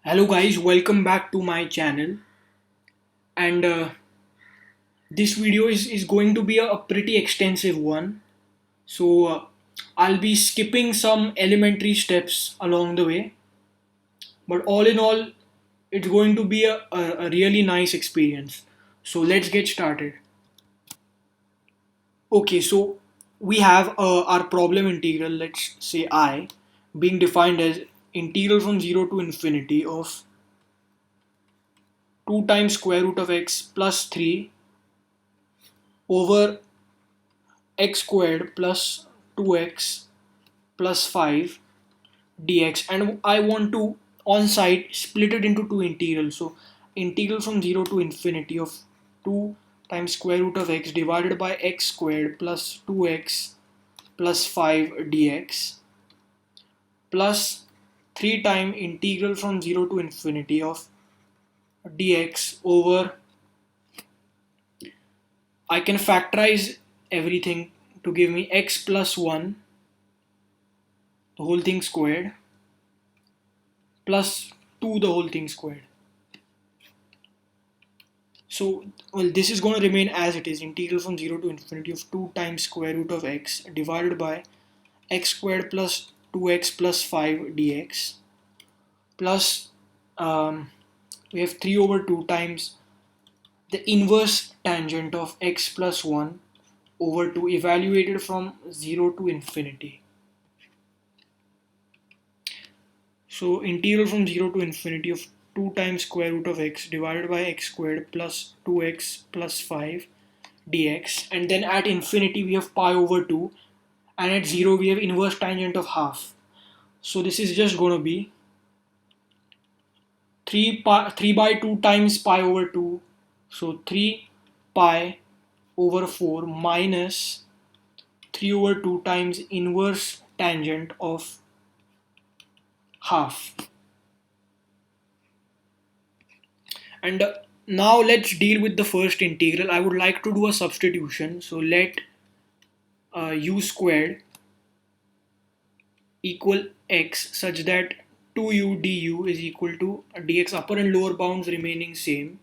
Hello guys, welcome back to my channel. And this video is going to be a pretty extensive one. So I'll be skipping some elementary steps along the way. But all in all, it's going to be a really nice experience. So let's get started. Okay, so we have our problem integral, let's say I, being defined as integral from 0 to infinity of 2 times square root of x plus 3 over x squared plus 2x plus 5 dx, and I want to on side split it into two integrals. So integral from 0 to infinity of 2 times square root of x divided by x squared plus 2x plus 5 dx plus 3 times integral from 0 to infinity of dx over, I can factorize everything to give me x plus 1, the whole thing squared, plus 2 the whole thing squared. So, well, this is going to remain as it is, integral from 0 to infinity of 2 times square root of x divided by x squared plus 2x plus 5 dx plus we have 3 over 2 times the inverse tangent of x plus 1 over 2 evaluated from 0 to infinity. So integral from 0 to infinity of 2 times square root of x divided by x squared plus 2x plus 5 dx, and then at infinity we have pi over 2, and at 0 we have inverse tangent of half. So this is just going to be 3 by 2 times pi over 2, so 3 pi over 4 minus 3 over 2 times inverse tangent of half. And now let's deal with the first integral. I would like to do a substitution. So let u squared equal x such that 2u du is equal to dx, upper and lower bounds remaining same.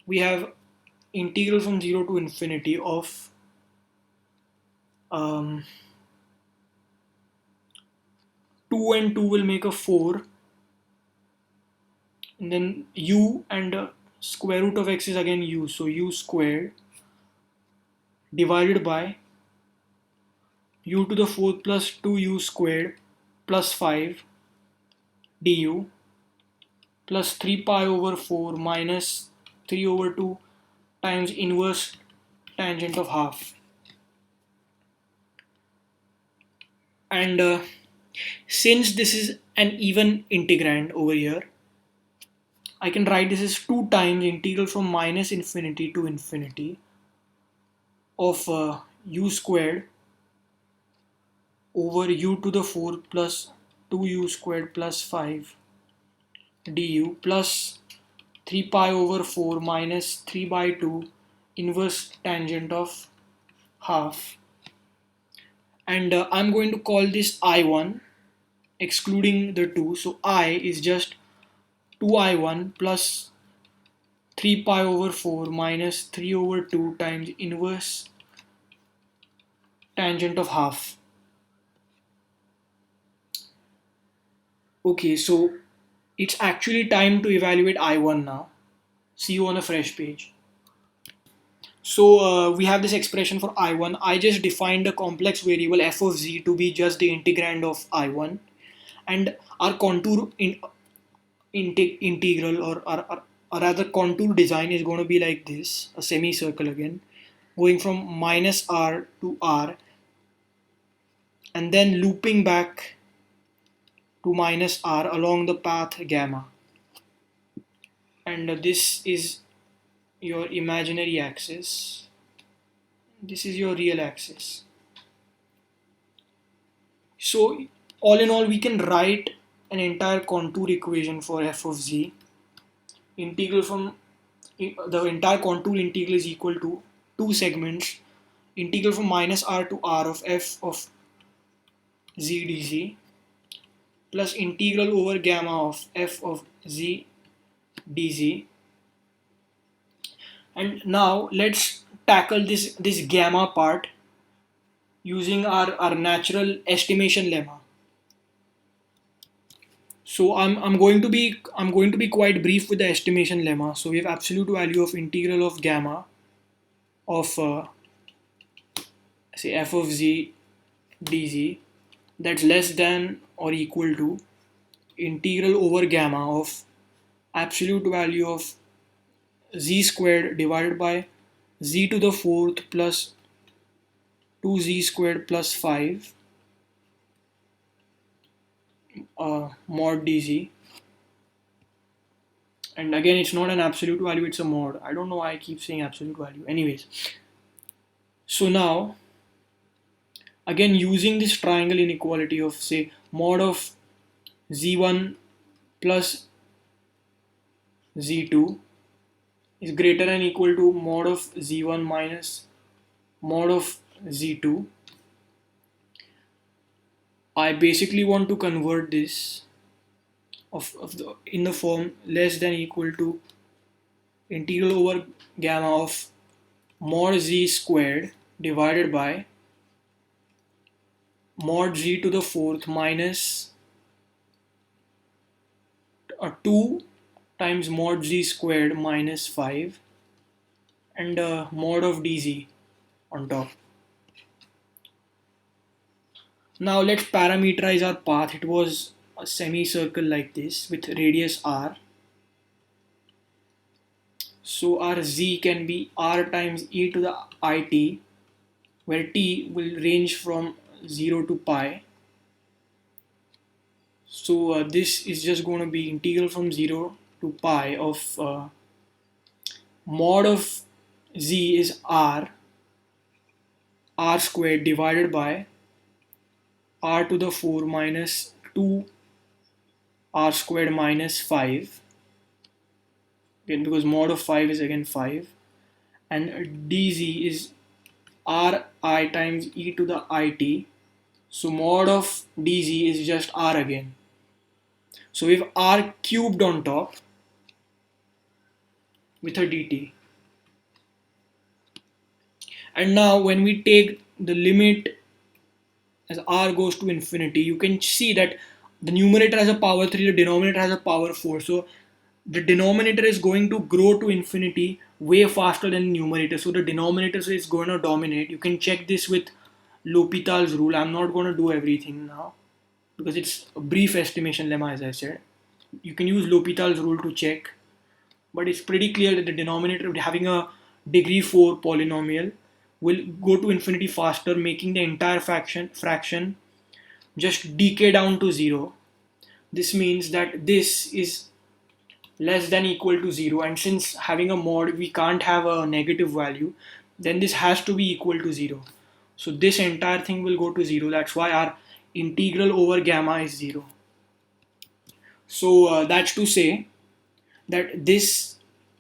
We have integral from 0 to infinity of um, 2 and 2 will make a 4, and then u and square root of x is again u, so u squared divided by u to the 4th plus 2u squared plus 5 du plus 3 pi over 4 minus 3 over 2 times inverse tangent of half. And since this is an even integrand over here, I can write this as 2 times integral from minus infinity to infinity of u squared over u to the 4 plus 2u squared plus 5 du plus 3 pi over 4 minus 3 by 2 inverse tangent of half. And I'm going to call this I1 excluding the 2, so I is just 2I1 plus 3 pi over 4 minus 3 over 2 times inverse tangent of half. Okay, so it's actually time to evaluate I1 now. See you on a fresh page. So we have this expression for I1. I just defined a complex variable f of z to be just the integrand of I1, and our contour integral, or rather contour design, is going to be like this, a semicircle again, going from minus r to r and then looping back to minus r along the path gamma. And this is your imaginary axis, this is your real axis. So all in all, we can write an entire contour equation for f of z. Integral from the entire contour integral is equal to two segments, integral from minus r to r of f of z dz plus integral over gamma of f of z dz. And now let's tackle this gamma part using our natural estimation lemma. So I'm going to be quite brief with the estimation lemma. So we have absolute value of integral of gamma of say f of z dz, that's less than or equal to integral over gamma of absolute value of z squared divided by z to the fourth plus 2z squared plus 5 mod dz. And again, it's not an absolute value, it's a mod. I don't know why I keep saying absolute value. Anyways, so now again using this triangle inequality of say mod of z1 plus z2 is greater than equal to mod of z1 minus mod of z2. I basically want to convert this in the form less than equal to integral over gamma of mod z squared divided by mod z to the fourth minus 2 times mod z squared minus 5 and mod of dz on top. Now let's parameterize our path. It was a semicircle like this with radius r. So our z can be r times e to the it, where t will range from 0 to pi. So this is just going to be integral from 0 to pi of mod of z is r squared divided by r to the 4 minus 2 r squared minus 5, again because mod of 5 is again 5, and dz is ri times e to the it, so mod of dz is just r again. So we have r cubed on top with a dt. And now when we take the limit as r goes to infinity, you can see that the numerator has a power 3, the denominator has a power 4. So the denominator is going to grow to infinity way faster than the numerator. So the denominator is going to dominate. You can check this with L'Hopital's rule. I'm not going to do everything now because it's a brief estimation lemma, as I said. You can use L'Hopital's rule to check, but it's pretty clear that the denominator, having a degree 4 polynomial, will go to infinity faster, making the entire fraction just decay down to 0. This means that this is less than equal to 0, and since having a mod we can't have a negative value, then this has to be equal to 0. So this entire thing will go to 0. That's why our integral over gamma is 0. So that's to say that this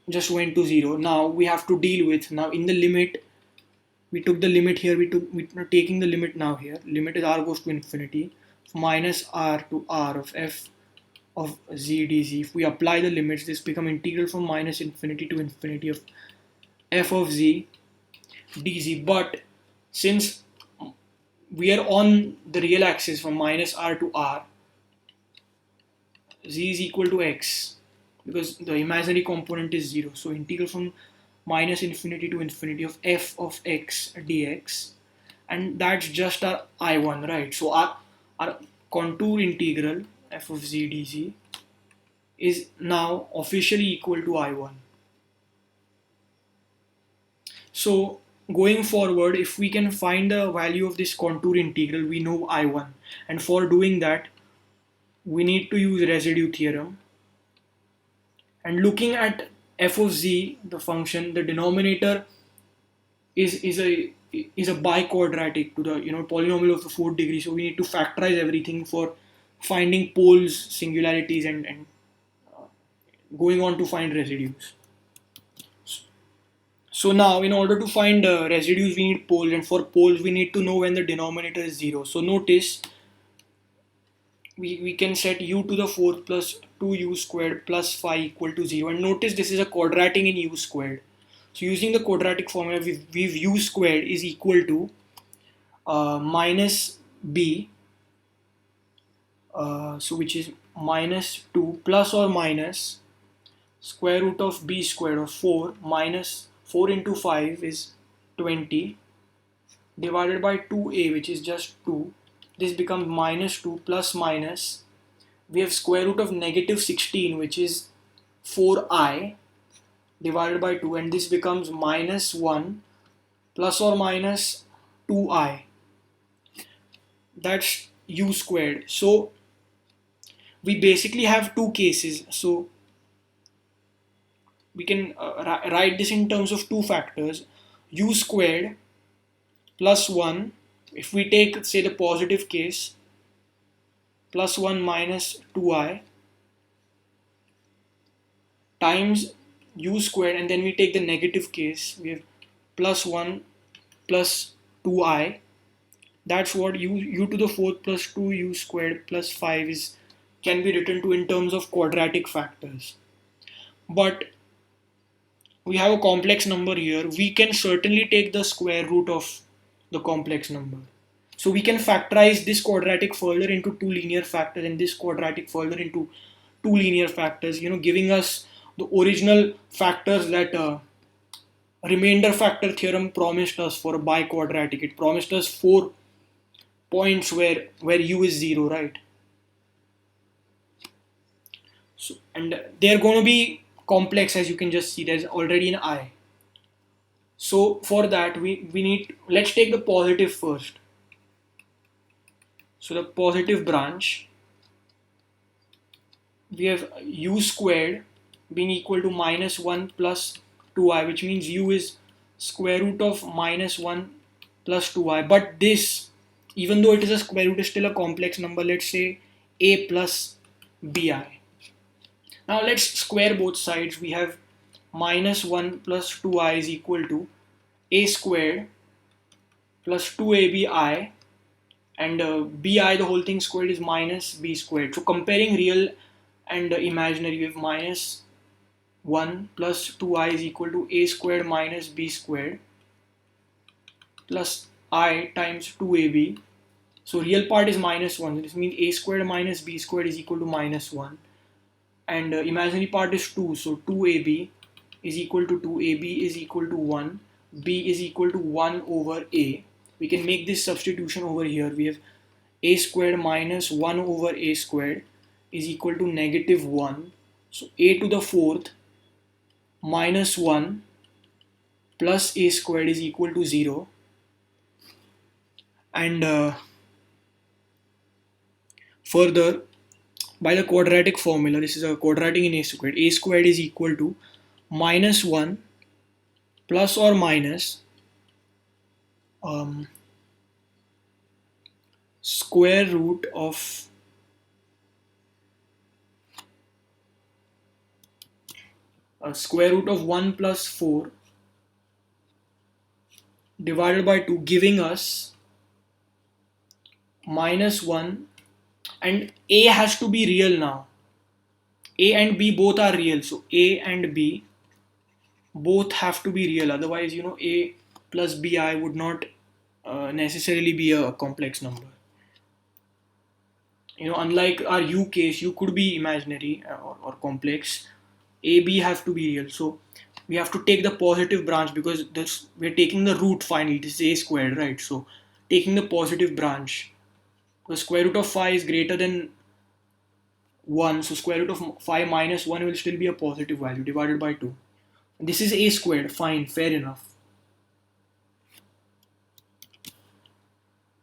just went to 0. Now we have to deal with, now in the limit, we took the limit here, we're taking the limit now here. Limit is r goes to infinity, minus r to r of f of z dz. If we apply the limits, this become integral from minus infinity to infinity of f of z dz. But since we are on the real axis from minus r to r, z is equal to x because the imaginary component is 0. So integral from minus infinity to infinity of f of x dx, and that's just our I1, right? So our contour integral f of z dz is now officially equal to I1. So going forward, if we can find the value of this contour integral, we know I1, and for doing that we need to use residue theorem. And looking at f of z, the function, the denominator is a biquadratic to the polynomial of the fourth degree. So we need to factorize everything for finding poles, singularities, and going on to find residues. So now in order to find residues we need poles, and for poles we need to know when the denominator is 0. So notice we can set u to the fourth plus 2u squared plus 5 equal to 0. And notice this is a quadratic in u squared. So using the quadratic formula, we've u squared is equal to minus b, so which is minus 2 plus or minus square root of b squared, or 4 minus 4 into 5 is 20, divided by 2a, which is just 2. This becomes minus 2 plus minus, we have square root of negative 16, which is 4i, divided by 2, and this becomes minus 1 plus or minus 2i. That's u squared. So we basically have two cases. So we can write this in terms of two factors: u squared plus 1, if we take, say, the positive case, plus 1 minus 2i, times u squared, and then we take the negative case, we have plus 1 plus 2i. That's what u to the fourth plus 2u squared plus 5 is, can be written to in terms of quadratic factors. But we have a complex number here, we can certainly take the square root of the complex number. So we can factorize this quadratic further into two linear factors, and this quadratic further into two linear factors, giving us the original factors that remainder factor theorem promised us for a biquadratic. It promised us 4 points where u is 0, right? So, and they're going to be complex, as you can just see, there's already an I. So for that we need, let's take the positive first. So the positive branch, we have u squared being equal to minus 1 plus 2i, which means u is square root of minus 1 plus 2i. But this, even though it is a square root, is still a complex number. Let's say a plus bi. Now let's square both sides. We have minus 1 plus 2i is equal to a squared plus 2abi, and bi, the whole thing squared, is minus b squared. So comparing real and imaginary, we have minus 1 plus 2i is equal to a squared minus b squared plus I times 2ab. So real part is minus 1. This means a squared minus b squared is equal to minus 1. And imaginary part is 2. So 2ab is equal to 2. ab is equal to 1. b is equal to 1 over a. We can make this substitution over here. We have a squared minus 1 over a squared is equal to negative 1. So a to the fourth minus 1 plus a squared is equal to 0. And further, by the quadratic formula, this is a quadratic in a squared is equal to minus 1 plus or minus square root of square root of 1 plus 4 divided by 2, giving us minus 1, and a has to be real now. A and b both are real, so a and b both have to be real, otherwise a plus bi would not necessarily be a complex number. Unlike our u case, u could be imaginary or complex, a b have to be real. So we have to take the positive branch, because we're taking the root finally. This is a squared, right? So taking the positive branch, the square root of 5 is greater than 1, so square root of 5 minus 1 will still be a positive value, divided by 2. This is a squared, fine, fair enough.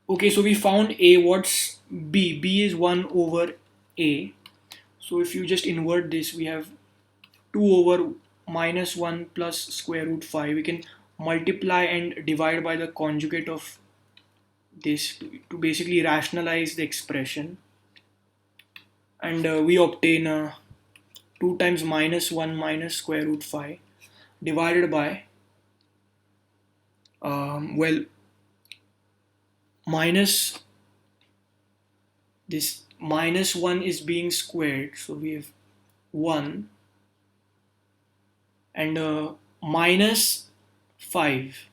Okay, so we found a. What's b? B is 1 over a. So if you just invert this, we have 2 over minus 1 plus square root 5. We can multiply and divide by the conjugate of this to basically rationalize the expression. And we obtain 2 times minus 1 minus square root 5 divided by, minus this minus 1 is being squared, so we have 1 and minus 5.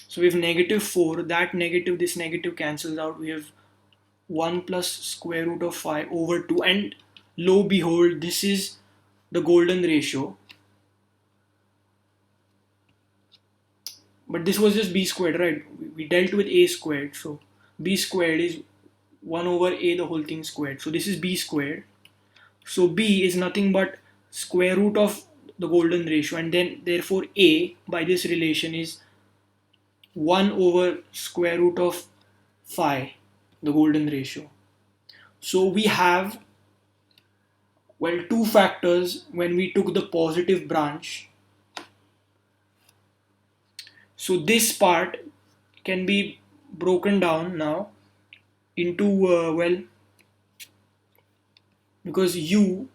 So we have negative 4, that negative, this negative cancels out, we have 1 plus square root of 5 over 2, and lo behold, this is the golden ratio. But this was just b squared, right? We dealt with a squared, so b squared is 1 over a the whole thing squared. So this is b squared. So b is nothing but square root of the golden ratio, and then therefore a by this relation is 1 over square root of phi, the golden ratio. So we have, well, two factors when we took the positive branch. So this part can be broken down now into, well, because u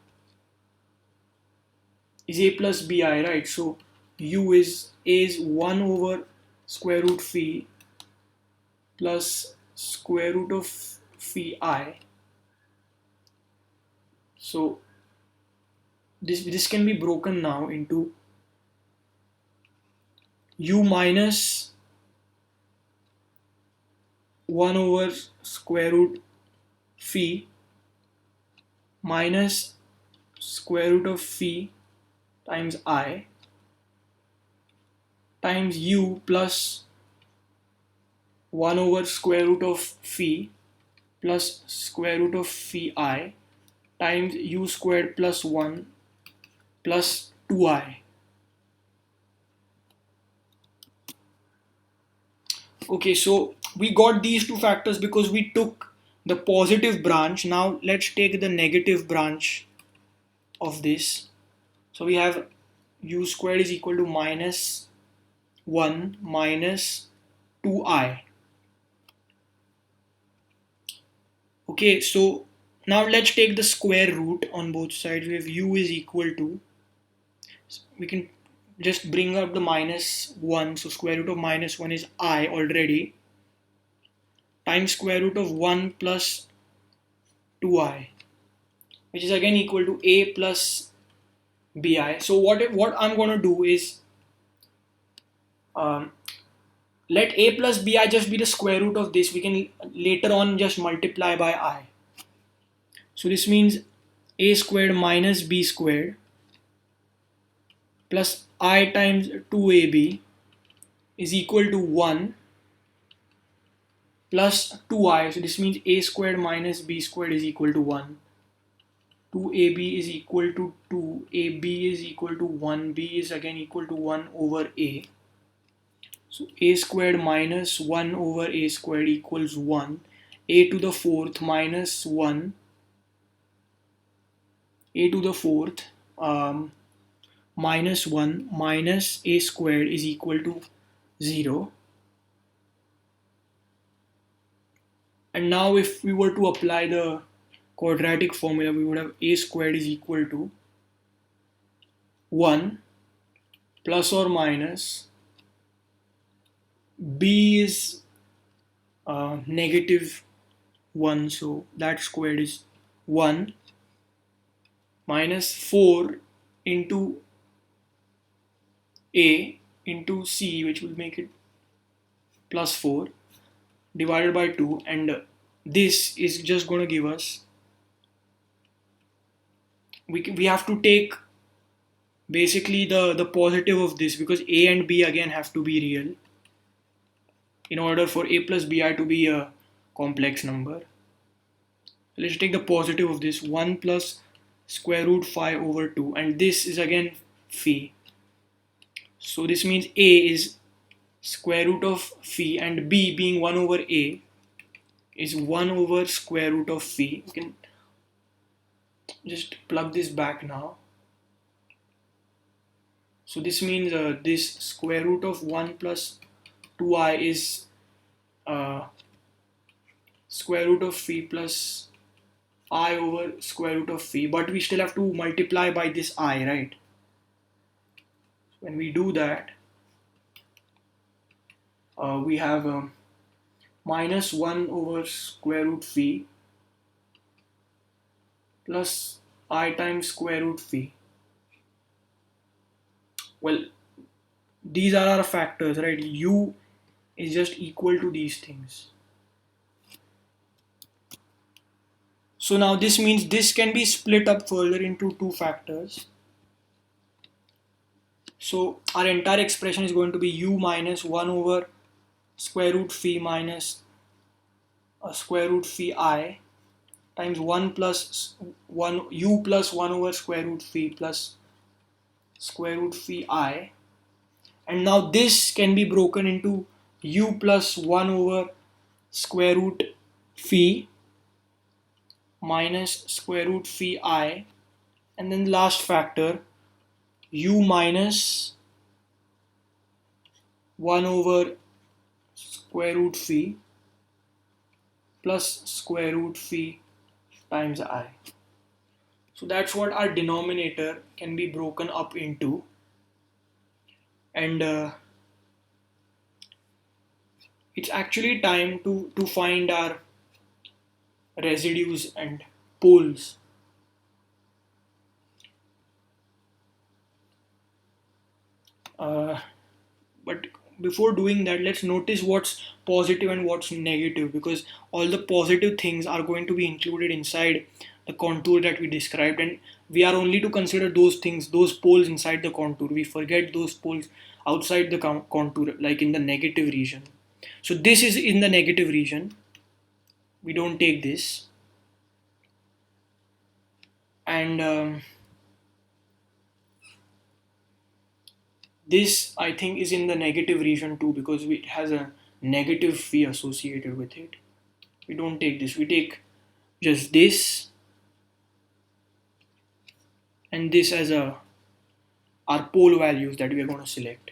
is a plus bi, right? So u is a is 1 over square root phi plus square root of phi I. So this can be broken now into u minus 1 over square root phi minus square root of phi times I times u plus 1 over square root of phi plus square root of phi I times u squared plus 1 plus 2i. Okay, so we got these two factors because we took the positive branch. Now let's take the negative branch of this. So we have u squared is equal to minus 1 minus 2i. Okay, so now let's take the square root on both sides. We have u is equal to, we can just bring up the minus 1, so square root of minus 1 is I already, times square root of 1 plus 2i, which is again equal to a plus bi. So what I'm going to do is, let a plus bi just be the square root of this. We can later on just multiply by I. So this means a squared minus b squared plus I times 2ab is equal to 1 plus 2i. So this means a squared minus b squared is equal to 1. 2ab is equal to 2, ab is equal to 1, b is again equal to 1 over a. So a squared minus 1 over a squared equals 1. A to the fourth minus 1, a to the fourth minus 1 minus a squared is equal to 0. And now if we were to apply the quadratic formula, we would have a squared is equal to 1 plus or minus b is negative 1, so that squared is 1 minus 4 into a into c, which will make it plus 4 divided by 2, and this is just going to give us, we have to take basically the positive of this, because a and b again have to be real in order for a plus bi to be a complex number. Let's take the positive of this, 1 plus square root phi over 2, and this is again phi. So this means a is square root of phi, and b being 1 over a is 1 over square root of phi. We can just plug this back now. So this means this square root of 1 plus 2i is square root of phi plus I over square root of phi, but we still have to multiply by this I, right? When we do that, We have minus 1 over square root phi plus I times square root phi. Well, these are our factors, right? U is just equal to these things. So now this means this can be split up further into two factors. So our entire expression is going to be u minus 1 over square root phi minus square root phi I times 1 plus 1 u plus 1 over square root phi plus square root phi I. And now this can be broken into u plus 1 over square root phi minus square root phi I, and then the last factor u minus 1 over square root phi plus square root phi times I. So that's what our denominator can be broken up into. And it's actually time to find our residues and poles. But before doing that, let's notice what's positive and what's negative, because all the positive things are going to be included inside the contour that we described, and we are only to consider those things, those poles inside the contour. We forget those poles outside the contour, like in the negative region. So this is in the negative region. We don't take this. And this, I think, is in the negative region too, because it has a negative phi associated with it. We don't take this. We take just this and this as our pole values that we are going to select.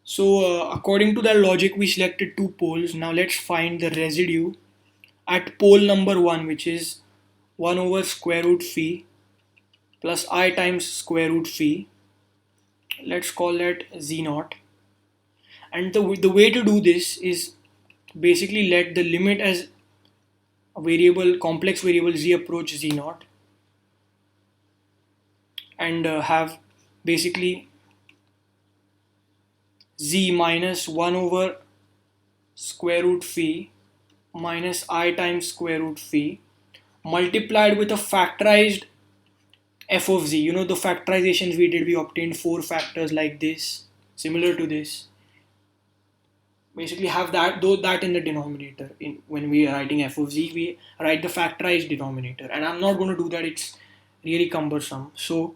So according to that logic, we selected two poles. Now let's find the residue at pole number 1, which is 1 over square root phi plus I times square root phi. Let's call that z0. And the way to do this is basically let the limit as a variable, complex variable z approach z0, and have basically z minus 1 over square root phi minus I times square root phi multiplied with a factorized f of z. You know the factorizations we did, we obtained 4 factors like this, similar to this. Basically have that in the denominator. When we are writing f of z, we write the factorized denominator, and I'm not going to do that, it's really cumbersome. So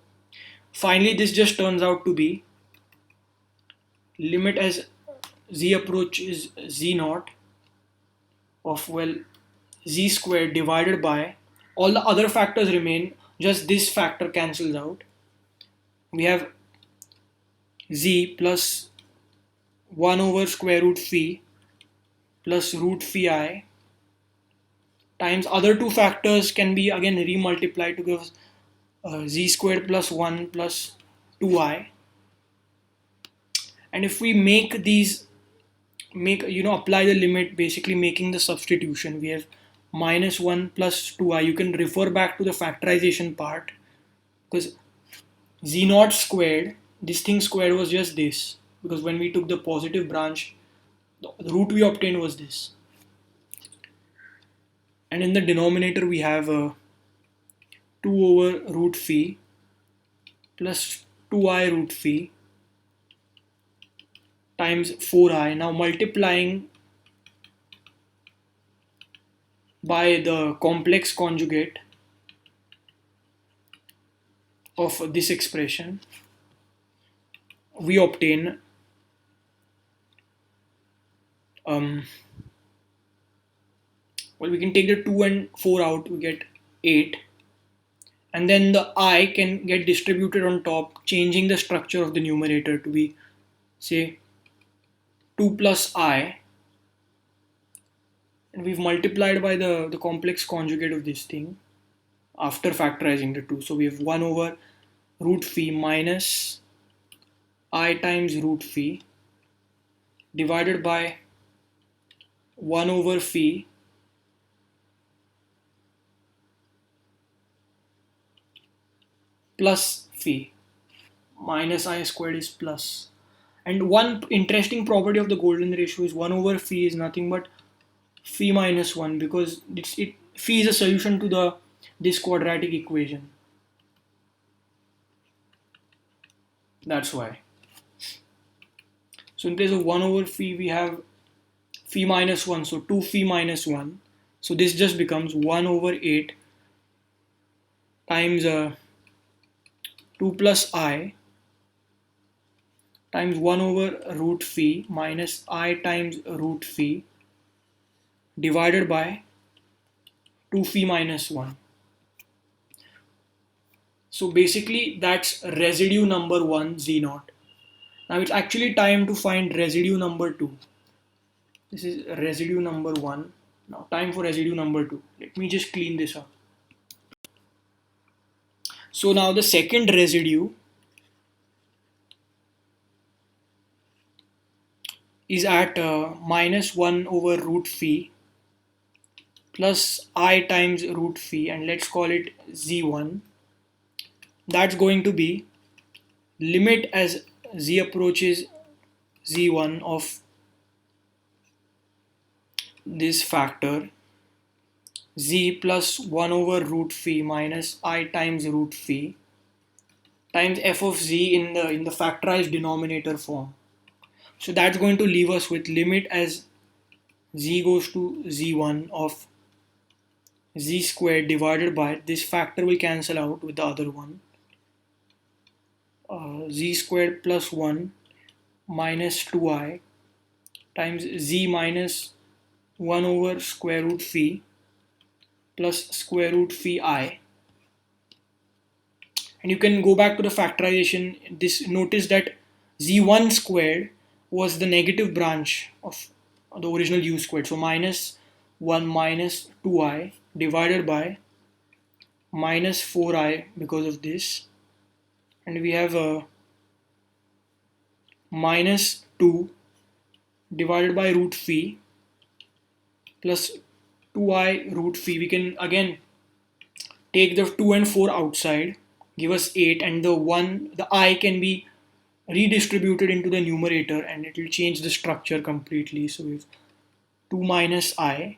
finally this just turns out to be limit as z approaches z0 of, well, z squared divided by, all the other factors remain, just this factor cancels out. We have z plus 1 over square root phi plus root phi I times other two factors can be again remultiplied to give z squared plus 1 plus 2i. And if we make these, apply the limit, basically making the substitution, we have minus 1 plus 2i. You can refer back to the factorization part, because z0 squared, this thing squared was just this, because when we took the positive branch, the root we obtained was this. And in the denominator we have 2 over root phi plus 2i root phi times 4i. Now multiplying by the complex conjugate of this expression, we obtain well, we can take the 2 and 4 out, we get 8, and then the I can get distributed on top, changing the structure of the numerator to be, say, 2 plus I, and we've multiplied by the complex conjugate of this thing after factorizing the 2. So we have 1 over root phi minus I times root phi divided by 1 over phi plus phi. Minus I squared is plus. And one interesting property of the golden ratio is 1 over phi is nothing but phi minus 1, because phi is a solution to this quadratic equation. That's why. So in place of 1 over phi, we have phi minus 1. So 2 phi minus 1. So this just becomes 1 over 8 times 2 plus I times 1 over root phi minus I times root phi divided by 2 phi minus 1. So basically that's residue number 1 z naught. Now it's actually time to find residue number 2. This is residue number 1. Now time for residue number 2. Let me just clean this up. So now the second residue is at minus 1 over root phi plus I times root phi, and let's call it z1. That's going to be limit as z approaches z1 of this factor z plus 1 over root phi minus I times root phi times f of z in the factorized denominator form. So that's going to leave us with limit as z goes to z1 of z squared divided by, this factor will cancel out with the other one, z squared plus 1 minus 2i times z minus 1 over square root phi plus square root phi I. And you can go back to the factorization. Notice that z1 squared was the negative branch of the original u squared. So minus 1 minus 2i divided by minus 4i because of this. And we have a minus 2 divided by root phi plus 2i root phi. We can again take the 2 and 4 outside, give us 8, and the I can be redistributed into the numerator and it will change the structure completely. So we have 2 minus I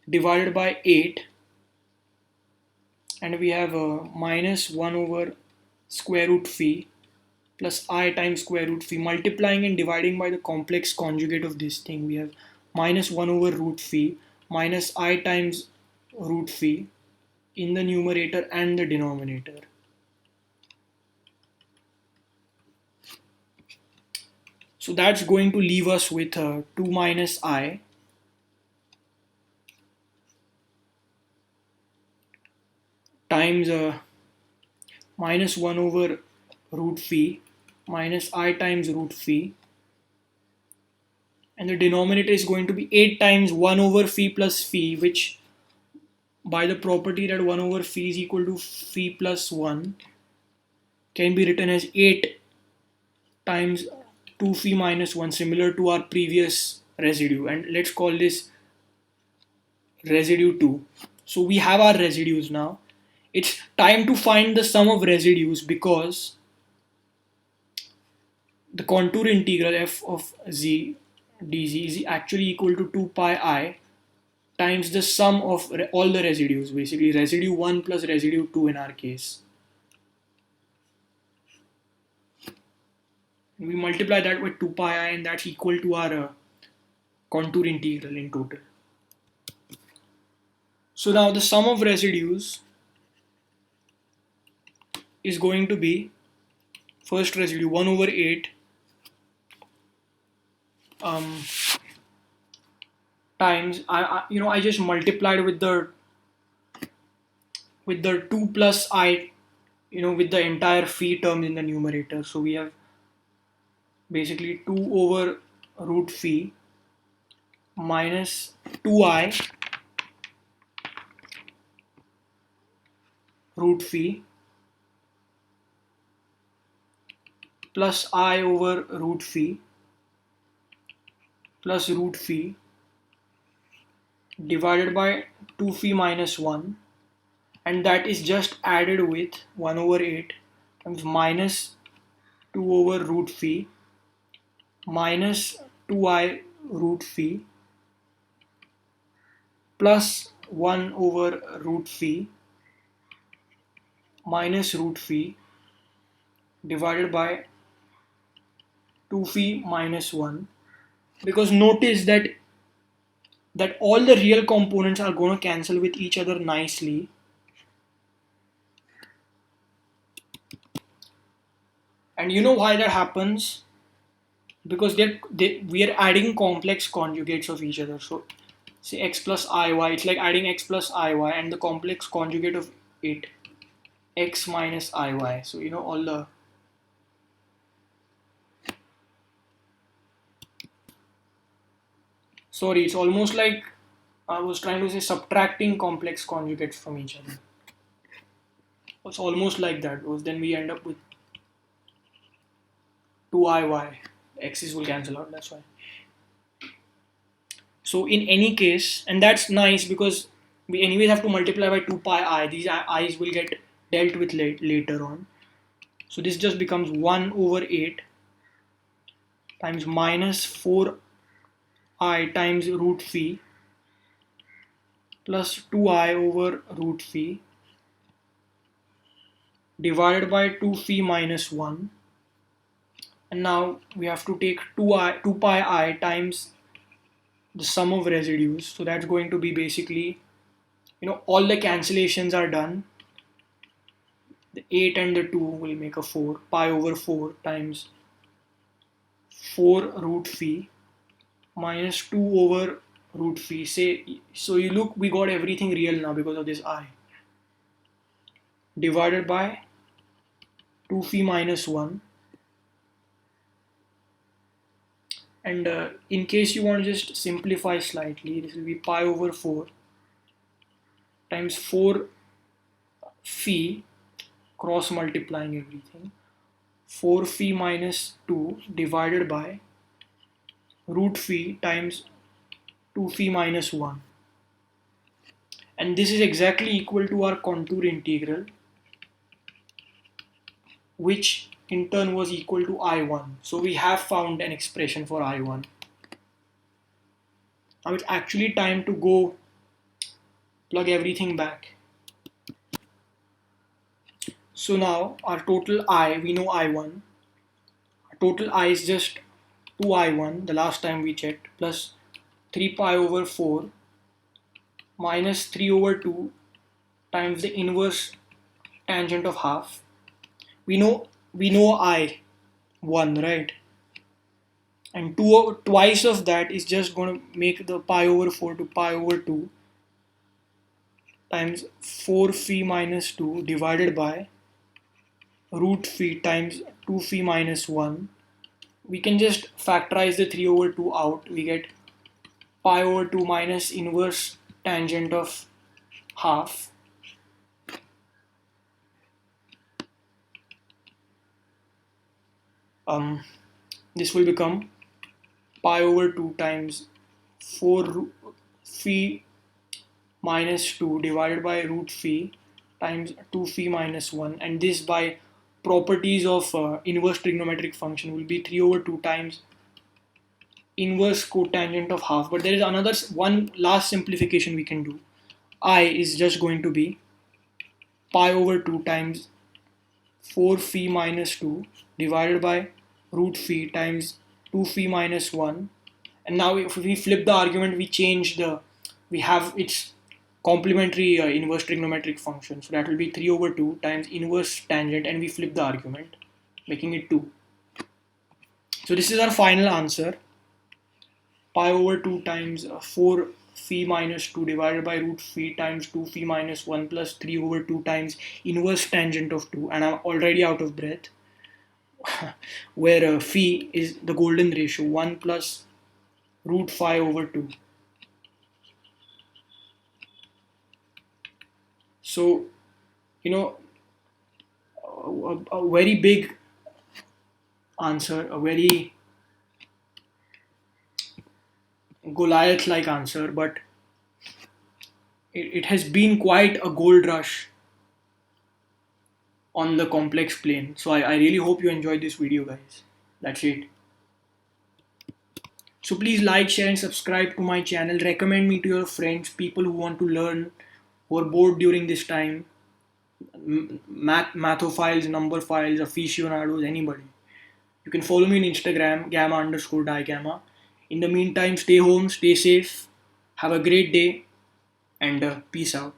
divided by 8, and we have a minus 1 over square root phi plus I times square root phi, multiplying and dividing by the complex conjugate of this thing. We have minus 1 over root phi minus I times root phi in the numerator and the denominator. So that's going to leave us with 2 minus I times minus 1 over root phi minus I times root phi, and the denominator is going to be 8 times 1 over phi plus phi, which by the property that 1 over phi is equal to phi plus 1 can be written as 8 times 2 phi minus 1, similar to our previous residue, and let's call this residue 2. So we have our residues now. It's time to find the sum of residues, because the contour integral f of z dz is actually equal to 2 pi I times the sum of all the residues, basically residue 1 plus residue 2 in our case. We multiply that with 2 pi I, and that's equal to our contour integral in total. So now the sum of residues is going to be, first residue 1 over 8 times I just multiplied with the 2 plus I, with the entire phi term in the numerator. So we have basically 2 over root phi minus 2i root phi plus I over root phi plus root phi divided by 2 phi minus 1, and that is just added with 1 over 8 times minus 2 over root phi minus 2I root phi plus 1 over root phi minus root phi divided by 2 phi minus 1, because notice that all the real components are going to cancel with each other nicely. And you know why that happens? Because we are adding complex conjugates of each other. So say x plus iy, it's like adding x plus iy and the complex conjugate of it, x minus iy. So you know all the, sorry, it's almost like I was trying to say subtracting complex conjugates from each other. It's almost like that, because then we end up with 2iy. X's will cancel out, that's why. So in any case, and that's nice because we anyways have to multiply by 2 pi I. These i's will get dealt with later on. So this just becomes 1 over 8 times minus 4i times root phi plus 2I over root phi divided by 2 phi minus 1. And now we have to take 2 pi I times the sum of residues. So that's going to be basically, all the cancellations are done. The 8 and the 2 will make a 4. Pi over 4 times 4 root phi minus 2 over root phi. So you look, we got everything real now because of this I. Divided by 2 phi minus 1. And in case you want to just simplify slightly, this will be pi over 4 times 4 phi, cross multiplying everything, 4 phi minus 2 divided by root phi times 2 phi minus 1. And this is exactly equal to our contour integral, which in turn was equal to I1. So we have found an expression for I1. Now it's actually time to go plug everything back. So now our total I, we know I1. Our total I is just 2I1, the last time we checked, plus 3 pi over 4 minus 3 over 2 times the inverse tangent of half. We know I1, right? And twice of that is just going to make the pi over 4 to pi over 2 times 4 phi minus 2 divided by root phi times 2 phi minus 1. We can just factorize the 3 over 2 out. We get pi over 2 minus inverse tangent of half. This will become pi over 2 times 4 phi minus 2 divided by root phi times 2 phi minus 1, and this by properties of inverse trigonometric function will be 3 over 2 times inverse cotangent of half. But there is another one last simplification we can do. I is just going to be pi over 2 times 4 phi minus 2 divided by root phi times 2 phi minus 1. And now if we flip the argument, we have its complementary inverse trigonometric function. So that will be 3 over 2 times inverse tangent, and we flip the argument, making it 2. So this is our final answer. Pi over 2 times 4 phi minus 2 divided by root phi times 2 phi minus 1 plus 3 over 2 times inverse tangent of 2. And I'm already out of breath. Where phi is the golden ratio, 1 plus root phi over 2. So, a very big answer, a very Goliath like answer, but it has been quite a gold rush on the complex plane. So I really hope you enjoyed this video, guys. That's it. So please like, share, and subscribe to my channel. Recommend me to your friends, people who want to learn, who are bored during this time. Mathophiles, number files, aficionados, anybody. You can follow me on Instagram, gamma_digamma. In the meantime, stay home, stay safe, have a great day, and peace out.